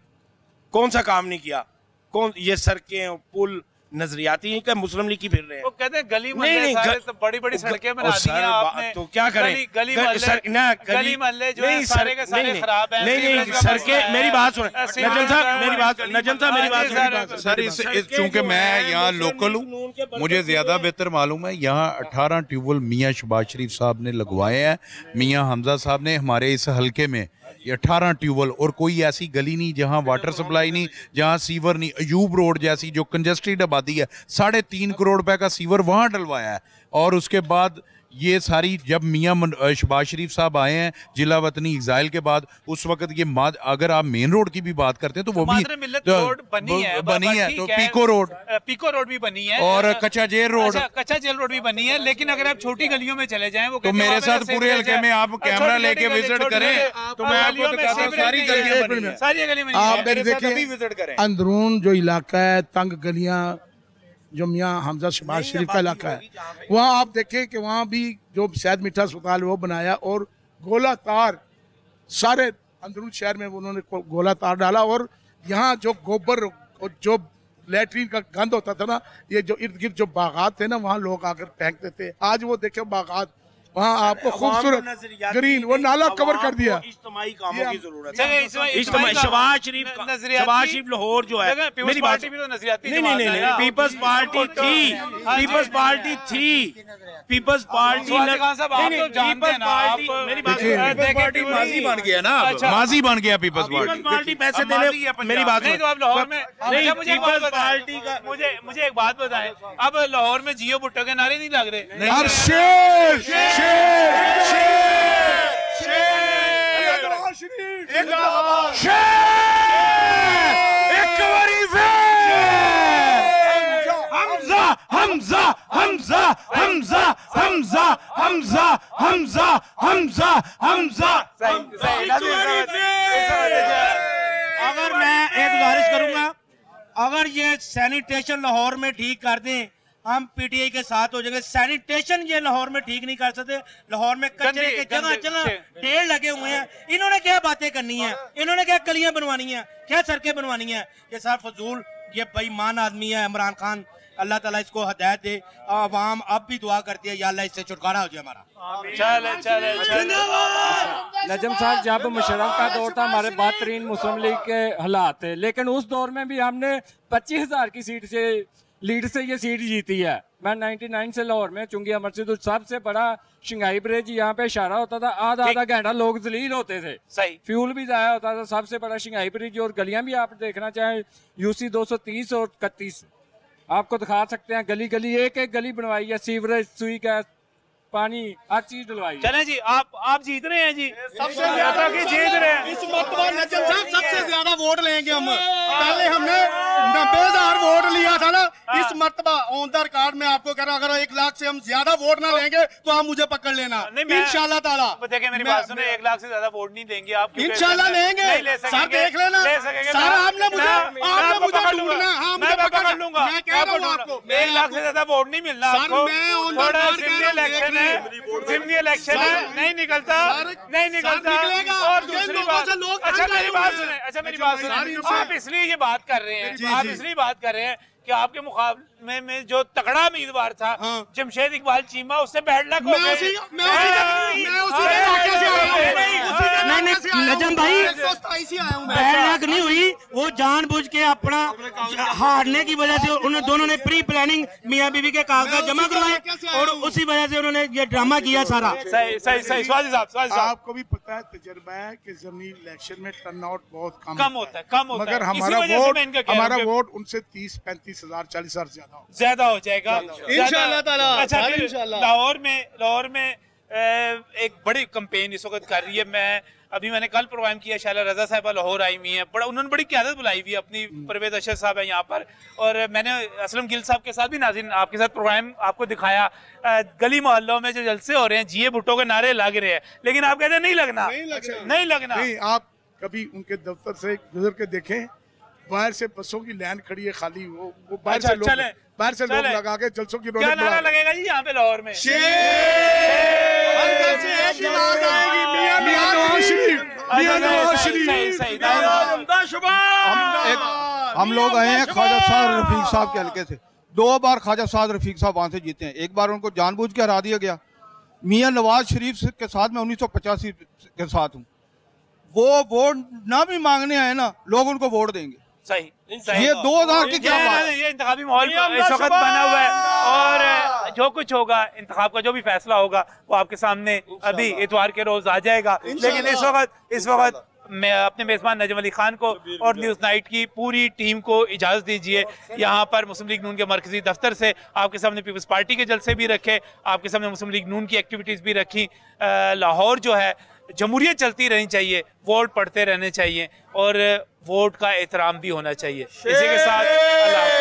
कौन सा काम नहीं किया? कौन ये सड़कें पुल नजरियाती का मुस्लिम लीग की फिर रहे हैं। वो कहते हैं गली मोहल्ले सारे तो बड़ी सड़कें बना दी हैं आपने, तो क्या करें? गली मोहल्ले जो है सारे के सारे खराब हैं। नहीं सड़कें, मेरी बात सुने नजम साहब, मेरी बात सर। चूंकि मैं यहाँ लोकल हूँ, मुझे ज्यादा बेहतर मालूम है। यहाँ 18 ट्यूबवेल मियाँ शहबाज शरीफ साहब ने लगवाए हैं, मियाँ हमजा साहब ने हमारे इस हल्के में ये 18 ट्यूबवेल। और कोई ऐसी गली नहीं जहाँ वाटर सप्लाई नहीं, जहाँ सीवर नहीं। अयूब रोड जैसी जो कंजेस्टेड आबादी है, 3.5 करोड़ रुपए का सीवर वहाँ डलवाया है। और उसके बाद ये सारी, जब मियाँ शहबाज शरीफ साहब आए हैं जिला वतनी एग्जाइल के बाद, उस वक्त ये अगर आप मेन रोड की भी बात करते हैं तो वो भी रोड बनी है, तो पीको रोड भी बनी है, और कच्चा जेल रोड भी बनी है। लेकिन अगर आप छोटी गलियों में चले जाएं, वो तो मेरे साथ पूरे हल्के में आप कैमरा लेके विजिट करें तो मैं आपको दिखाता हूं सारी गलियां में। आप देखिए अंदरून जो इलाका है, तंग गलियां, जो मियाँ हमजा शहबाज शरीफ का इलाका है, वहाँ आप देखें कि वहाँ भी जो सैयद मीठा अस्पताल वो बनाया, और गोला तार सारे अंदरून शहर में उन्होंने गोला तार डाला। और यहाँ जो गोबर और जो लेटरिन का गंद होता था ना, ये जो इर्द गिर्द जो बागात थे ना, वहाँ लोग आकर फेंकते थे। आज वो देखे बागात, वहाँ आपको खूबसूरत ग्रीन, वो नाला कवर कर दिया। इज्तिमाई कामों की जरूरत है। शहबाज शरीफ लाहौर जो है, मेरी बात नहीं, पीपल्स पार्टी थी, पीपल्स पार्टी माजी बन गया ना, माजी बन गया पीपल्स पार्टी पैसे देने। मेरी बात नहीं, तो आप लाहौर में पीपल्स पार्टी का मुझे एक बात बताएं, अब लाहौर में जियो भुट्टो के नारे नहीं लग रहे? अगर मैं एक गुजारिश करूंगा, अगर ये सैनिटेशन लाहौर में ठीक कर दें, हम PTI के साथ हो जाएंगे। सैनिटेशन ये लाहौर में ठीक नहीं कर सकते। लाहौर में कचरे के जगह ढेर लगे हुए हैं। इन्होंने क्या बातें करनी है? इन्होंने क्या गलियां बनवानी है? क्या सड़कें बनवानी है? ये सारा फजूल, ये बेईमान आदमी है इमरान खान। अल्लाह ताला इसको हदायत दे। आवाम अब भी दुआ करती है, या अल्लाह इससे छुटकारा हो जाए हमारा। नजम साहब, जब मुशर्रफ का दौर था, हमारे बेहतरीन मुस्लिम लीग के हालात थे, लेकिन उस दौर में भी हमने 25,000 की सीट से लीड से ये सीट जीती है। मैं 99 से लाहौर में चुंगी मस्जिद, सबसे बड़ा शंघाई ब्रिज यहाँ पे इशारा होता था, आधा घंटा लोग जलील होते थे, सही फ्यूल भी जाया होता था। सबसे बड़ा शंघाई ब्रिज, और गलियां भी आप देखना चाहें UC 230 और 31, आपको दिखा सकते हैं, गली गली एक एक गली बनवाई है, सीवरेज, सुई, गैस, पानी, हर चीज डलवाई है। चलें जी, आप जीत रहे हैं जी, सबसे ज्यादा जीत रहे हैं। इस मरतबा नजम साहब सबसे ज्यादा वोट लेंगे हम। पहले हमने 90,000 वोट लिया था ना, इस मरतबा ऑन द रिकॉर्ड में आपको कह रहा अगर 1 लाख से हम ज्यादा वोट ना लेंगे तो आप मुझे पकड़ लेना इंशाल्लाह ताला। देखिए मेरी बात सुने, 1 लाख से ज्यादा वोट नहीं देंगे आप, इंशाल्लाह लेंगे सर, देख लेना सर, आपने मुझे ढूंढना, हाँ मैं पकड़ लूंगा, मैं कह रहा हूँ आपको 1 लाख से ज्यादा वोट नहीं मिलना आपको। थोड़ा इलेक्शन है, जिमनी इलेक्शन है, नहीं निकलता और दूसरी बात, अच्छा मेरी बात सुने, आप इसलिए ये बात कर रहे हैं, आप इसलिए बात कर रहे हैं कि आपके मुकाबले में जो तगड़ा उम्मीदवार था जमशेद इकबाल चीमा, उससे बैड लक हो गए। नजम भाई बैड लक नहीं हुई, वो जानबूझ के अपना हारने की वजह से उन्होंने दोनों ने प्री प्लानिंग मियां बीवी के कागजात जमा करवाए और उसी वजह से उन्होंने ये ड्रामा किया सारा। सही स्वादी साहब, आपको भी पता है, तजुर्बा है कि ज़मीनी इलेक्शन में टर्नआउट बहुत कम होता है, मगर हमारा वोट उनसे 30-35 हजार 40 हजार ज्यादा हो जाएगा इंशाल्लाह ताला। अच्छा, लाहौर में एक बड़ी कैंपेन इस वक्त कर रही है। मैंने कल प्रोग्राम किया, शाला रजा साहिबा लाहौर आई हुई है, उन्होंने बड़ी क़यादत बुलाई हुई है, अपनी परवेज अशरफ साहब है यहाँ पर, और मैंने असलम गिल साहब के साथ भी नाज़रीन आपके साथ प्रोग्राम आपको दिखाया। गली मोहल्लों में जो जलसे हो रहे हैं, जिए भुट्टो के नारे लग रहे हैं, लेकिन आप कहते हैं नहीं लगना। आप कभी उनके दफ्तर से गुजर के देखें, बाहर से बसों की लाइन खड़ी है खाली, वो बाहर से लोग लगा के जलसों की क्या नारा लगेगा जी यहाँ पे लाहौर में? हम लोग आए हैं ख्वाजा साद रफीक साहब के हल्के से, 2 बार ख्वाजा साद रफीक साहब वहाँ से जीते हैं। एक बार उनको जानबूझ के हरा दिया गया। मियां नवाज शरीफ के साथ मैं 1985 के साथ हूँ। वो वोट ना भी मांगने आए ना, लोग उनको वोट देंगे। सही। ये 2000 की क्या बात है? ये इंतखाबी माहौल इस वक्त बना हुआ है, और जो कुछ होगा, इंतखाब का जो भी फैसला होगा वो आपके सामने अभी इतवार के रोज आ जाएगा। लेकिन इस वक्त मैं अपने मेज़बान नजम अली खान को और न्यूज़ नाइट की पूरी टीम को इजाज़त दीजिए। यहाँ पर मुस्लिम लीग नून के मरकजी दफ्तर से आपके सामने पीपल्स पार्टी के जलसे भी रखे, आपके सामने मुस्लिम लीग नून की एक्टिविटीज़ भी रखी। लाहौर जो है, जमहूरियत चलती रहनी चाहिए, वोट पड़ते रहने चाहिए और वोट का एहतराम भी होना चाहिए। इसी के साथ अल्लाह।